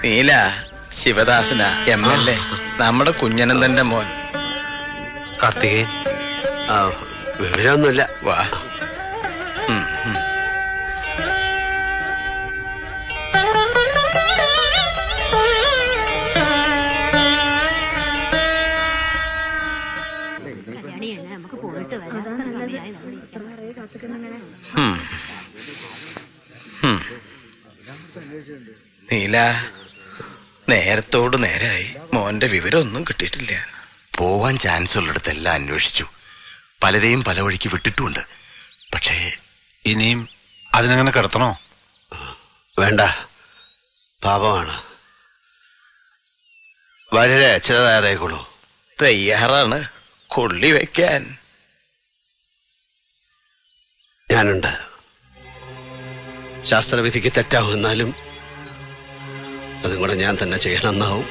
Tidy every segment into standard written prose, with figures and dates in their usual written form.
നീല ശിവദാസന MLA, നമ്മുടെ കുഞ്ഞനന്ദന്റെ മോൻ. കാർത്തികേയൻ. വിവരമൊന്നുമില്ല. വാ. നീല, നേരത്തോട് നേരായി മോന്റെ വിവരമൊന്നും കിട്ടിയിട്ടില്ല. പോവാൻ ചാൻസ് ഉള്ളിടത്തെല്ലാം അന്വേഷിച്ചു, പലരെയും പല വഴിക്ക് വിട്ടിട്ടുമുണ്ട്. പക്ഷേ ഇനിയും അതിനങ്ങനെ കിടത്തണോ? വേണ്ട, പാപമാണ്. വളരെ അച്ഛതായിക്കോളൂ. തയ്യാറാണ് കൊള്ളി വെക്കാൻ. ഞാനുണ്ട്. ശാസ്ത്രവിധിക്ക് തെറ്റാവുന്നാലും അതും കൂടെ ഞാൻ തന്നെ ചെയ്യണമെന്നാവും.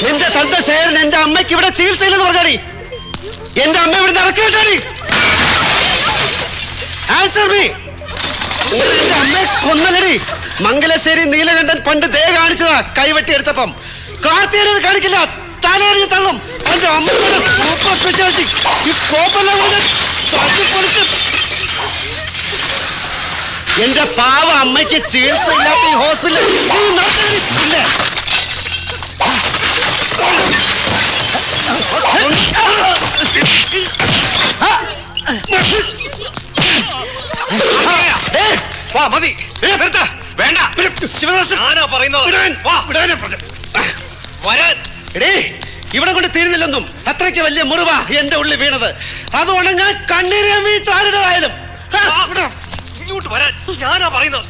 നിന്റെ തന്റെ ശേരൻ എന്റെ അമ്മയ്ക്ക് ഇവിടെ ചികിത്സയില്ലെന്ന് പറഞ്ഞാടി. എന്റെ അമ്മ ഇവിടെ ഇറക്കിയിട്ടാടി. Answer me. എന്റെ അമ്മയെ കൊന്നലടി. മംഗലശ്ശേരി നീലകണ്ഠൻ പണ്ട് ദേ കാണിച്ചതാ കൈവെട്ടി എടുത്തപ്പം. കാർത്തികേയൻ കാണിക്കില്ല, തലയെറിഞ്ഞ് തള്ളും. എന്റെ അമ്മയുടെ സൂപ്പർ സ്പെഷ്യാലിറ്റി ഈ കോപ്പെല്ലാം തട്ടിപ്പൊളിച്ച്. എന്റെ പാവ അമ്മയ്ക്ക് ചികിത്സ ഇല്ലാത്ത ഈ ഹോസ്പിറ്റലിൽ ഇല്ലേ? മതി, വേണ്ട. ശിവദാസനാ പറയുന്നത്. ഇവിടെ കൊണ്ട് തീരുന്നില്ലെന്നും അത്രയ്ക്ക് വലിയ മുറിവാ എന്റെ ഉള്ളിൽ വീണത്. അത് ഉണങ്ങാൻ കണ്ണീരെ വീഴ്ത്താരുടേതായാലും ഇങ്ങോട്ട് വരാൻ ഞാനാ പറയുന്നത്.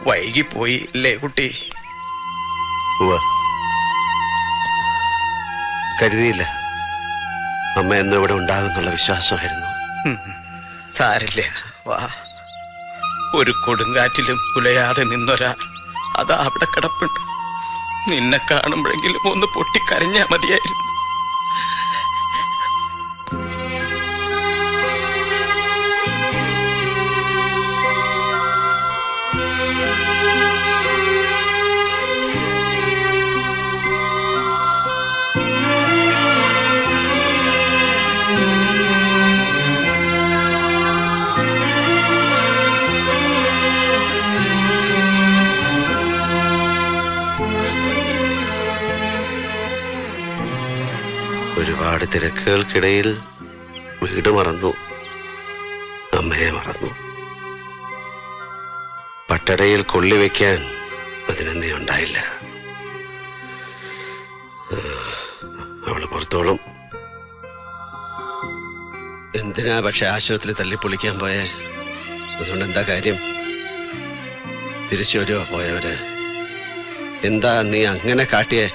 വൈകിപ്പോയി അല്ലേ കുട്ടി? കരുതിയില്ല അമ്മ എന്നും ഇവിടെ ഉണ്ടാകുന്നുള്ള വിശ്വാസമായിരുന്നു. സാരില്ല, വാ. ഒരു കൊടുങ്കാറ്റിലും കുലയാതെ നിന്നൊരാ അതാ അവിടെ കിടപ്പുണ്ട്. നിന്നെ കാണുമ്പോഴെങ്കിലും ഒന്ന് പൊട്ടിക്കരഞ്ഞാ മതിയായിരുന്നു. ഒരുപാട് തിരക്കുകൾക്കിടയിൽ വീട് മറന്നു, അമ്മയെ മറന്നു. പട്ടടയിൽ കൊള്ളിവെക്കാൻ അതിനെന്തേ ഉണ്ടായില്ല. പുറത്തോളം. എന്തിനാ പക്ഷെ ആശുപത്രി തല്ലിപ്പൊളിക്കാൻ പോയേ? അതുകൊണ്ട് എന്താ കാര്യം? തിരിച്ചു വരുമോ പോയവര്? എന്താ നീ അങ്ങനെ കാട്ടിയേ?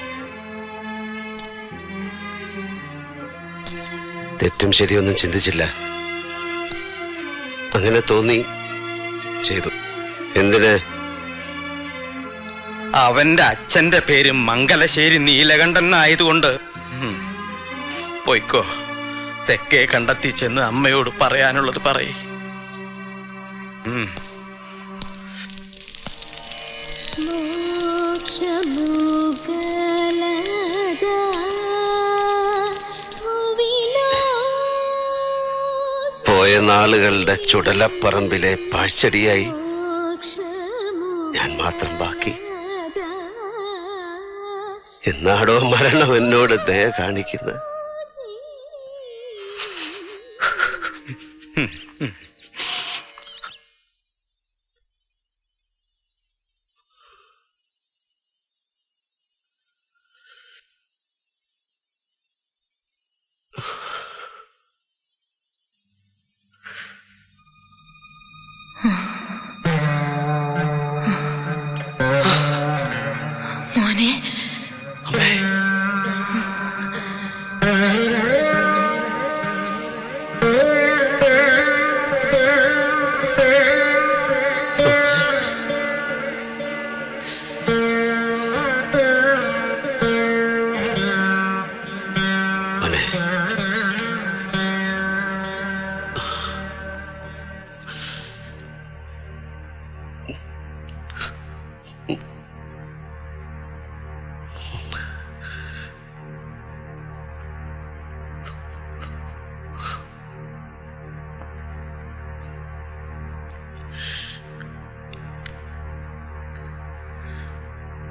തെറ്റും ശരിയൊന്നും ചിന്തിച്ചില്ല. അങ്ങനെ തോന്നി ചെയ്തു. എന്തിന്? അവന്റെ അച്ഛന്റെ പേര് മംഗലശ്ശേരി നീലകണ്ഠൻ ആയതുകൊണ്ട്. പോയിക്കോ, തെക്കേ കണ്ടെത്തി ചെന്ന് അമ്മയോട് പറയാനുള്ളത് പറയ്. പോയ നാളുകളുടെ ചുടലപ്പറമ്പിലെ പാഴ്ചെടിയായി ഞാൻ മാത്രം ബാക്കി. എന്നാടോ മരണം എന്നോട് ദയ കാണിക്കുന്നത്? മോനെ,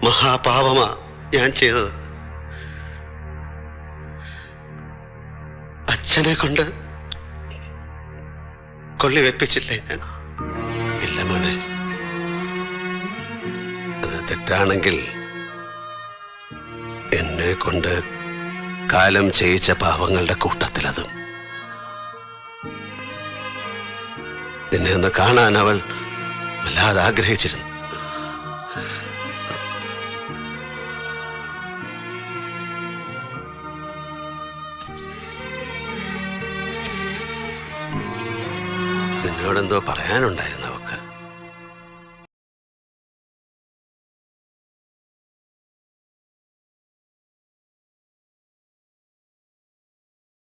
മഹാപാപമാ ഞാൻ ചെയ്തത്. അച്ഛനെ കൊണ്ട് കൊള്ളി വെപ്പിച്ചില്ലേ ഞാൻ? ഇല്ല മോനെ, അത് തെറ്റാണെങ്കിൽ എന്നെ കൊണ്ട് കാലം ചെയ്യിച്ച പാവങ്ങളുടെ കൂട്ടത്തിലതും. നിന്നെ ഒന്ന് കാണാൻ അവൾ വല്ലാതെ ആഗ്രഹിച്ചിരുന്നു. നിന്നോടെന്തോ പറയാനുണ്ടായിരുന്നു.